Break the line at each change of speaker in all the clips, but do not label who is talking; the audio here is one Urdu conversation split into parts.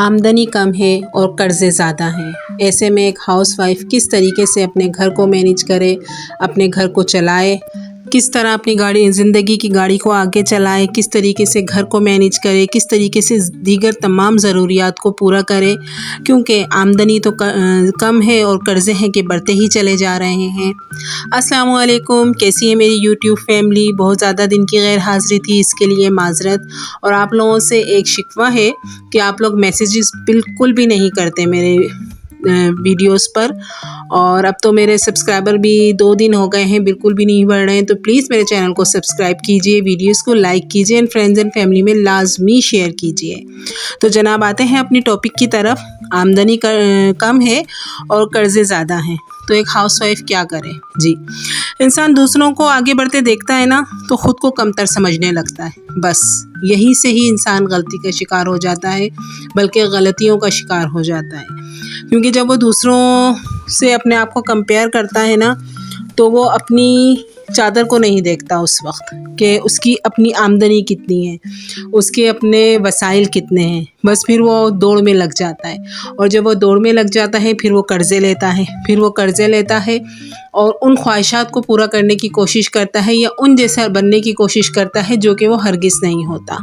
آمدنی کم ہے اور قرضے زیادہ ہیں۔ ایسے میں ایک ہاؤس وائف کس طریقے سے اپنے گھر کو مینیج کرے، اپنے گھر کو چلائے، کس طرح اپنی زندگی کی گاڑی کو آگے چلائے، کس طریقے سے گھر کو مینیج کرے، کس طریقے سے دیگر تمام ضروریات کو پورا کرے، کیونکہ آمدنی تو کم ہے اور قرضے ہیں کہ بڑھتے ہی چلے جا رہے ہیں۔ السلام علیکم، کیسی ہے میری یوٹیوب فیملی؟ بہت زیادہ دن کی غیر حاضری تھی، اس کے لیے معذرت۔ اور آپ لوگوں سے ایک شکوہ ہے کہ آپ لوگ میسیجز بالکل بھی نہیں کرتے میرے ویڈیوز پر، اور اب تو میرے سبسکرائبر بھی 2 دن ہو گئے ہیں، بالکل بھی نہیں بڑھ رہے ہیں۔ تو پلیز میرے چینل کو سبسکرائب کیجئے، ویڈیوز کو لائک کیجئے، اور فرینڈز اینڈ فیملی میں لازمی شیئر کیجئے۔ تو جناب آتے ہیں اپنی ٹاپک کی طرف۔ آمدنی کم ہے اور قرضے زیادہ ہیں، تو ایک ہاؤس وائف کیا کرے؟ جی، انسان دوسروں کو آگے بڑھتے دیکھتا ہے نا، تو خود کو کمتر سمجھنے لگتا ہے۔ بس یہی سے ہی انسان غلطی کا شکار ہو جاتا ہے، بلکہ غلطیوں کا شکار ہو جاتا ہے، کیونکہ جب وہ دوسروں سے اپنے آپ کو کمپیئر کرتا ہے نا، تو وہ اپنی چادر کو نہیں دیکھتا اس وقت کہ اس کی اپنی آمدنی کتنی ہے، اس کے اپنے وسائل کتنے ہیں۔ بس پھر وہ دوڑ میں لگ جاتا ہے، اور جب وہ دوڑ میں لگ جاتا ہے پھر وہ قرضے لیتا ہے اور ان خواہشات کو پورا کرنے کی کوشش کرتا ہے، یا ان جیسا بننے کی کوشش کرتا ہے جو کہ وہ ہرگز نہیں ہوتا۔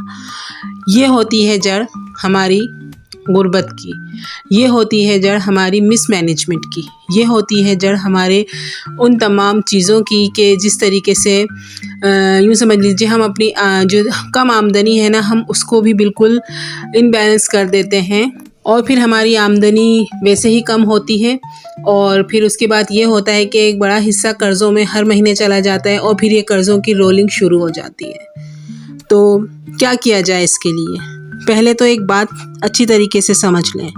یہ ہوتی ہے جڑ ہماری غربت کی، یہ ہوتی ہے جڑ ہماری مس مینجمنٹ کی، یہ ہوتی ہے جڑ ہمارے ان تمام چیزوں کی کہ جس طریقے سے یوں سمجھ لیجیے ہم اپنی جو کم آمدنی ہے نا، ہم اس کو بھی بالکل انبیلنس کر دیتے ہیں، اور پھر ہماری آمدنی ویسے ہی کم ہوتی ہے، اور پھر اس کے بعد یہ ہوتا ہے کہ ایک بڑا حصہ قرضوں میں ہر مہینے چلا جاتا ہے، اور پھر یہ قرضوں کی رولنگ شروع ہو جاتی ہے۔ تو کیا کیا جائے اس کے لیے؟ پہلے تو ایک بات اچھی طریقے سے سمجھ لیں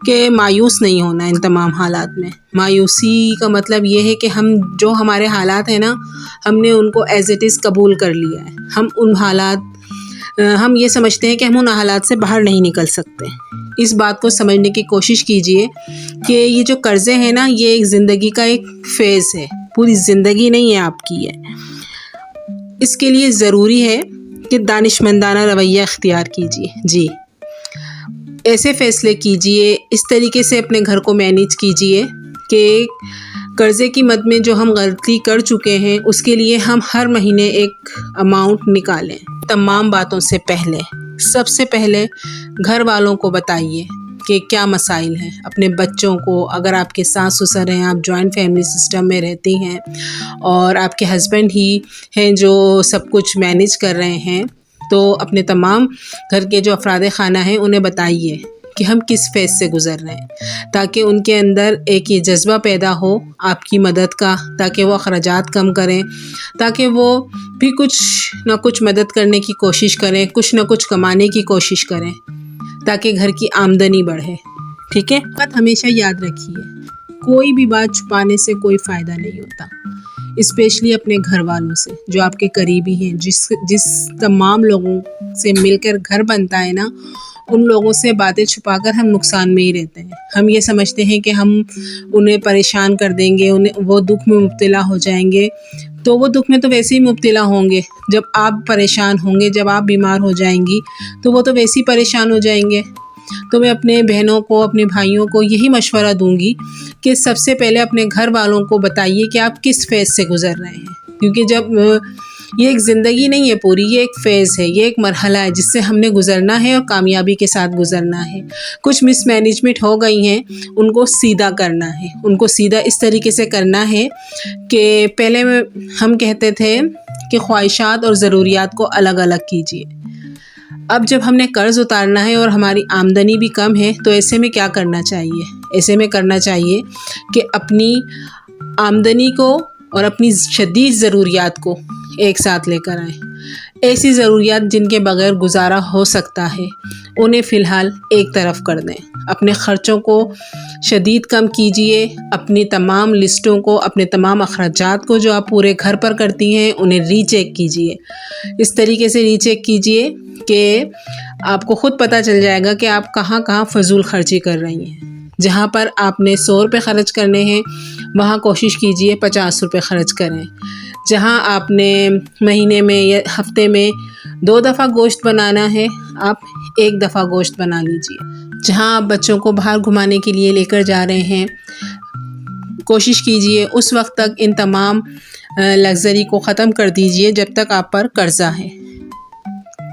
کہ مایوس نہیں ہونا ان تمام حالات میں۔ مایوسی کا مطلب یہ ہے کہ جو ہمارے حالات ہیں نا، ہم نے ان کو ایز اٹ از قبول کر لیا ہے۔ ہم یہ سمجھتے ہیں کہ ہم ان حالات سے باہر نہیں نکل سکتے۔ اس بات کو سمجھنے کی کوشش کیجئے کہ یہ جو قرضے ہیں نا، یہ ایک زندگی کا ایک فیز ہے، پوری زندگی نہیں ہے آپ کی ہے۔ اس کے لیے ضروری ہے کہ دانشمندانہ رویہ اختیار کیجئے۔ جی، ایسے فیصلے کیجئے، اس طریقے سے اپنے گھر کو مینیج کیجئے کہ قرضے کی مد میں جو ہم غلطی کر چکے ہیں اس کے لیے ہم ہر مہینے ایک اماؤنٹ نکالیں۔ تمام باتوں سے پہلے، سب سے پہلے گھر والوں کو بتائیے کہ کیا مسائل ہیں۔ اپنے بچوں کو، اگر آپ کے ساس سسر ہیں، آپ جوائنٹ فیملی سسٹم میں رہتی ہیں اور آپ کے ہسبینڈ ہی ہیں جو سب کچھ مینیج کر رہے ہیں، تو اپنے تمام گھر کے جو افراد خانہ ہیں انہیں بتائیے کہ ہم کس فیز سے گزر رہے ہیں، تاکہ ان کے اندر ایک یہ جذبہ پیدا ہو آپ کی مدد کا، تاکہ وہ اخراجات کم کریں، تاکہ وہ بھی کچھ نہ کچھ مدد کرنے کی کوشش کریں، کچھ نہ کچھ کمانے کی کوشش کریں، تاکہ گھر کی آمدنی بڑھے۔ ٹھیک ہے؟ بات ہمیشہ یاد رکھیے، کوئی بھی بات چھپانے سے کوئی فائدہ نہیں ہوتا، اسپیشلی اپنے گھر والوں سے جو آپ کے قریبی ہیں، جس تمام لوگوں سے مل کر گھر بنتا ہے نا، ان لوگوں سے باتیں چھپا کر ہم نقصان میں ہی رہتے ہیں۔ ہم یہ سمجھتے ہیں کہ ہم انہیں پریشان کر دیں گے، وہ دکھ میں مبتلا ہو جائیں گے، تو وہ دکھ میں تو ویسے ہی مبتلا ہوں گے۔ جب آپ پریشان ہوں گے، جب آپ بیمار ہو جائیں گی، تو وہ تو ویسے ہی پریشان ہو جائیں گے۔ تو میں اپنے بہنوں کو، اپنے بھائیوں کو یہی مشورہ دوں گی کہ سب سے پہلے اپنے گھر والوں کو بتائیے کہ آپ کس فیز سے گزر رہے ہیں، کیونکہ جب یہ ایک زندگی نہیں ہے پوری، یہ ایک فیز ہے، یہ ایک مرحلہ ہے جس سے ہم نے گزرنا ہے اور کامیابی کے ساتھ گزرنا ہے۔ کچھ مس مینجمنٹ ہو گئی ہیں، ان کو سیدھا کرنا ہے، ان کو سیدھا اس طریقے سے کرنا ہے کہ پہلے ہم کہتے تھے کہ خواہشات اور ضروریات کو الگ الگ کیجیے۔ اب جب ہم نے قرض اتارنا ہے اور ہماری آمدنی بھی کم ہے، تو ایسے میں کیا کرنا چاہیے؟ ایسے میں کرنا چاہیے کہ اپنی آمدنی کو اور اپنی شدید ضروریات کو ایک ساتھ لے کر آئیں۔ ایسی ضروریات جن کے بغیر گزارا ہو سکتا ہے، انہیں فی الحال ایک طرف کر دیں۔ اپنے خرچوں کو شدید کم کیجئے، اپنی تمام لسٹوں کو، اپنے تمام اخراجات کو جو آپ پورے گھر پر کرتی ہیں انہیں ری چیک کیجئے۔ اس طریقے سے ری چیک کیجئے کہ آپ کو خود پتہ چل جائے گا کہ آپ کہاں کہاں فضول خرچی کر رہی ہیں۔ جہاں پر آپ نے 100 روپے خرچ کرنے ہیں، وہاں کوشش کیجئے 50 روپے خرچ کریں۔ جہاں آپ نے مہینے میں یا ہفتے میں 2 دفعہ گوشت بنانا ہے، آپ 1 دفعہ گوشت بنا لیجئے۔ جہاں آپ بچوں کو باہر گھمانے کے لیے لے کر جا رہے ہیں، کوشش کیجئے اس وقت تک ان تمام لگژری کو ختم کر دیجئے جب تک آپ پر قرضہ ہے،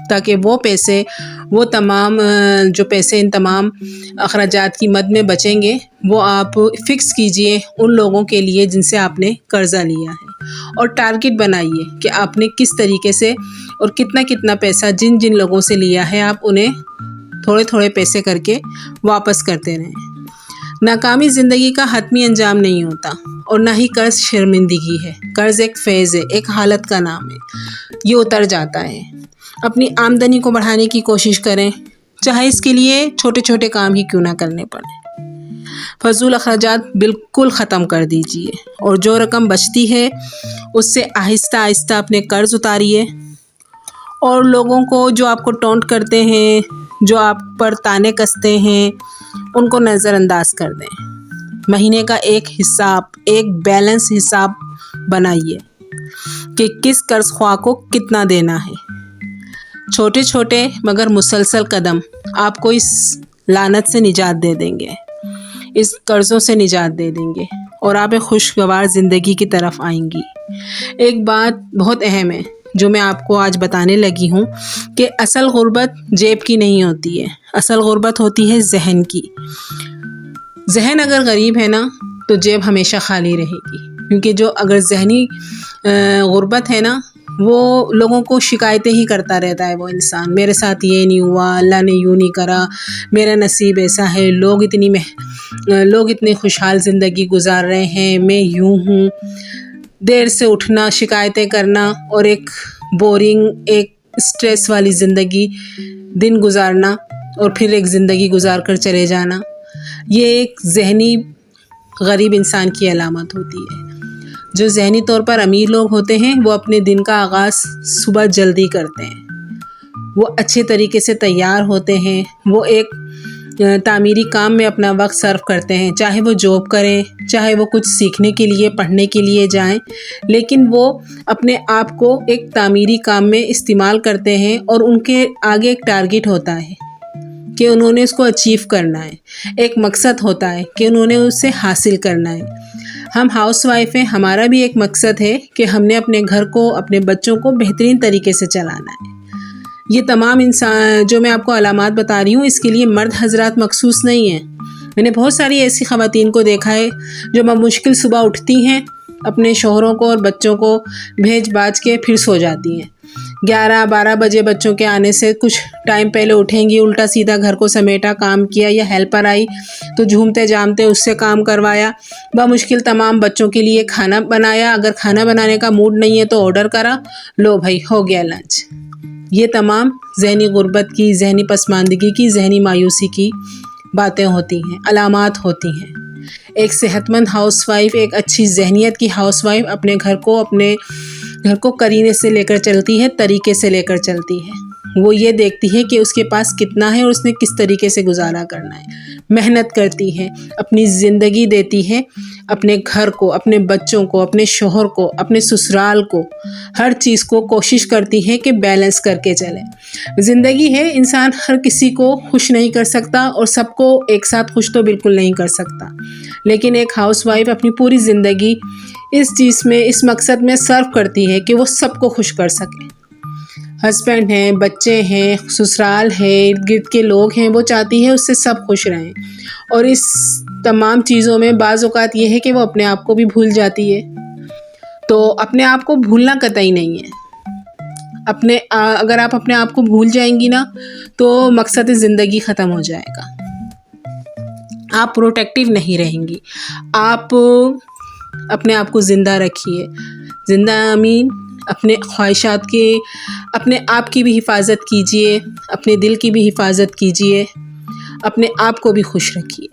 تاکہ وہ تمام جو پیسے ان تمام اخراجات کی مد میں بچیں گے وہ آپ فکس کیجئے ان لوگوں کے لیے جن سے آپ نے قرضہ لیا ہے، اور ٹارگٹ بنائیے کہ آپ نے کس طریقے سے اور کتنا پیسہ جن لوگوں سے لیا ہے آپ انہیں تھوڑے پیسے کر کے واپس کرتے رہیں۔ ناکامی زندگی کا حتمی انجام نہیں ہوتا، اور نہ ہی قرض شرمندگی ہے۔ قرض ایک فیز ہے، ایک حالت کا نام ہے، یہ اتر جاتا ہے۔ اپنی آمدنی کو بڑھانے کی کوشش کریں، چاہے اس کے لیے چھوٹے کام ہی کیوں نہ کرنے پڑیں۔ فضول اخراجات بالکل ختم کر دیجئے، اور جو رقم بچتی ہے اس سے آہستہ اپنے قرض اتاریے، اور لوگوں کو جو آپ کو ٹونٹ کرتے ہیں، جو آپ پر تانے کستے ہیں، ان کو نظر انداز کر دیں۔ مہینے کا ایک بیلنس حساب بنائیے کہ کس قرض خواہ کو کتنا دینا ہے۔ چھوٹے مگر مسلسل قدم آپ کو اس لعنت سے نجات دے دیں گے، اس قرضوں سے نجات دے دیں گے، اور آپ ایک خوشگوار زندگی کی طرف آئیں گی۔ ایک بات بہت اہم ہے جو میں آپ کو آج بتانے لگی ہوں کہ اصل غربت جیب کی نہیں ہوتی ہے، اصل غربت ہوتی ہے ذہن کی۔ ذہن اگر غریب ہے نا تو جیب ہمیشہ خالی رہے گی، کیونکہ اگر ذہنی غربت ہے نا، وہ لوگوں کو شکایتیں ہی کرتا رہتا ہے وہ انسان، میرے ساتھ یہ نہیں ہوا، اللہ نے یوں نہیں کرا، میرا نصیب ایسا ہے، لوگ اتنی خوشحال زندگی گزار رہے ہیں، میں یوں ہوں۔ دیر سے اٹھنا، شکایتیں کرنا، اور ایک بورنگ، ایک اسٹریس والی زندگی دن گزارنا، اور پھر ایک زندگی گزار کر چلے جانا، یہ ایک ذہنی غریب انسان کی علامت ہوتی ہے۔ جو ذہنی طور پر امیر لوگ ہوتے ہیں وہ اپنے دن کا آغاز صبح جلدی کرتے ہیں، وہ اچھے طریقے سے تیار ہوتے ہیں، وہ ایک تعمیری کام میں اپنا وقت صرف کرتے ہیں، چاہے وہ جاب کریں، چاہے وہ کچھ سیکھنے کے لیے پڑھنے کے لیے جائیں، لیکن وہ اپنے آپ کو ایک تعمیری کام میں استعمال کرتے ہیں، اور ان کے آگے ایک ٹارگٹ ہوتا ہے کہ انہوں نے اس کو اچیو کرنا ہے، ایک مقصد ہوتا ہے کہ انہوں نے اسے حاصل کرنا ہے۔ ہم ہاؤس وائف ہیں، ہمارا بھی ایک مقصد ہے کہ ہم نے اپنے گھر کو، اپنے بچوں کو بہترین طریقے سے چلانا ہے۔ یہ تمام انسان جو میں آپ کو علامات بتا رہی ہوں اس کے لیے مرد حضرات مخصوص نہیں ہیں۔ میں نے بہت ساری ایسی خواتین کو دیکھا ہے جو بمشکل صبح اٹھتی ہیں، اپنے شوہروں کو اور بچوں کو بھیج باج کے پھر سو جاتی ہیں۔ 11-12 بجے بچوں کے آنے سے کچھ ٹائم پہلے اٹھیں گی، الٹا سیدھا گھر کو سمیٹا، کام کیا، یا ہیلپر آئی تو جھومتے جامتے اس سے کام کروایا، بمشکل تمام بچوں کے لیے کھانا بنایا، اگر کھانا بنانے کا موڈ نہیں ہے تو آرڈر کرا، لو بھائی ہو گیا لنچ۔ یہ تمام ذہنی غربت کی، ذہنی پسماندگی کی، ذہنی مایوسی کی باتیں ہوتی ہیں، علامات ہوتی ہیں۔ ایک صحت مند ہاؤس وائف، ایک اچھی ذہنیت کی ہاؤس وائف اپنے گھر کو قرینے سے لے کر چلتی ہے، طریقے سے لے کر چلتی ہے۔ وہ یہ دیکھتی ہے کہ اس کے پاس کتنا ہے اور اس نے کس طریقے سے گزارا کرنا ہے، محنت کرتی ہے، اپنی زندگی دیتی ہے، اپنے گھر کو، اپنے بچوں کو، اپنے شوہر کو، اپنے سسرال کو، ہر چیز کو کوشش کرتی ہے کہ بیلنس کر کے چلے۔ زندگی ہے، انسان ہر کسی کو خوش نہیں کر سکتا، اور سب کو ایک ساتھ خوش تو بالکل نہیں کر سکتا، لیکن ایک ہاؤس وائف اپنی پوری زندگی اس چیز میں، اس مقصد میں صرف کرتی ہے کہ وہ سب کو خوش کر سکے۔ ہسبینڈ ہیں، بچے ہیں، سسرال ہے، ارد گرد کے لوگ ہیں، وہ چاہتی ہے اس سے سب خوش رہیں، اور اس تمام چیزوں میں بعض اوقات یہ ہے کہ وہ اپنے آپ کو بھی بھول جاتی ہے۔ تو اپنے آپ کو بھولنا قطعی نہیں ہے، اگر آپ اپنے آپ کو بھول جائیں گی نا تو مقصد زندگی ختم ہو جائے گا، آپ پروٹیکٹیو نہیں رہیں گی۔ آپ اپنے آپ کو زندہ رکھیے، زندہ امین، اپنے خواہشات کے، اپنے آپ کی بھی حفاظت کیجئے، اپنے دل کی بھی حفاظت کیجئے، اپنے آپ کو بھی خوش رکھیے۔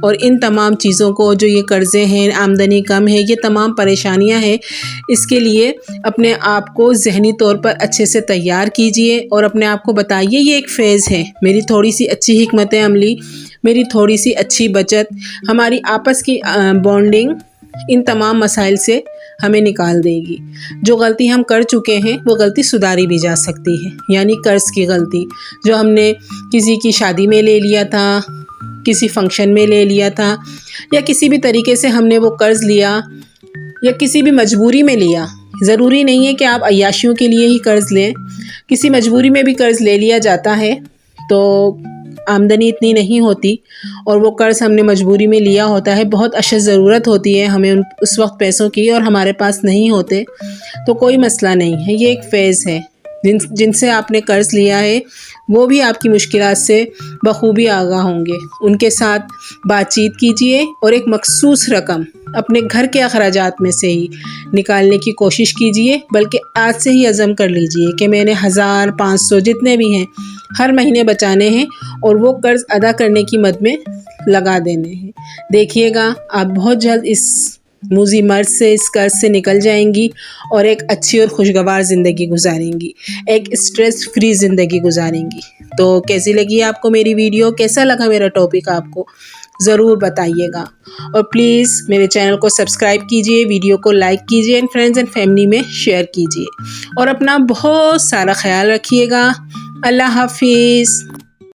اور ان تمام چیزوں کو، جو یہ قرضے ہیں، آمدنی کم ہے، یہ تمام پریشانیاں ہیں، اس کے لیے اپنے آپ کو ذہنی طور پر اچھے سے تیار کیجئے، اور اپنے آپ کو بتائیے یہ ایک فیز ہے، میری تھوڑی سی اچھی حکمت عملی، میری تھوڑی سی اچھی بچت، ہماری آپس کی بانڈنگ ان تمام مسائل سے ہمیں نکال دے گی۔ جو غلطی ہم کر چکے ہیں وہ غلطی سدھاری بھی جا سکتی ہے، یعنی قرض کی غلطی جو ہم نے کسی کی شادی میں لے لیا تھا، کسی فنکشن میں لے لیا تھا، یا کسی بھی طریقے سے ہم نے وہ قرض لیا یا کسی بھی مجبوری میں لیا۔ ضروری نہیں ہے کہ آپ عیاشیوں کے لیے ہی قرض لیں، کسی مجبوری میں بھی قرض لے لیا جاتا ہے تو آمدنی اتنی نہیں ہوتی اور وہ قرض ہم نے مجبوری میں لیا ہوتا ہے، بہت اشد ضرورت ہوتی ہے ہمیں اس وقت پیسوں کی اور ہمارے پاس نہیں ہوتے، تو کوئی مسئلہ نہیں ہے، یہ ایک فیز ہے۔ جن سے آپ نے قرض لیا ہے وہ بھی آپ کی مشکلات سے بخوبی آگاہ ہوں گے، ان کے ساتھ بات چیت کیجئے اور ایک مخصوص رقم اپنے گھر کے اخراجات میں سے ہی نکالنے کی کوشش کیجئے، بلکہ آج سے ہی عزم کر لیجئے کہ میں نے 1000 500 جتنے بھی ہیں ہر مہینے بچانے ہیں اور وہ قرض ادا کرنے کی مد میں لگا دینے ہیں۔ دیکھیے گا آپ بہت جلد اس موذی مرض سے، اس قرض سے نکل جائیں گی اور ایک اچھی اور خوشگوار زندگی گزاریں گی، ایک اسٹریس فری زندگی گزاریں گی۔ تو کیسی لگی آپ کو میری ویڈیو، کیسا لگا میرا ٹاپک آپ کو، ضرور بتائیے گا، اور پلیز میرے چینل کو سبسکرائب کیجئے، ویڈیو کو لائک کیجئے، اینڈ فرینڈز اینڈ فیملی میں شیئر کیجئے، اور اپنا بہت سارا خیال رکھیے گا۔ اللہ حافظ۔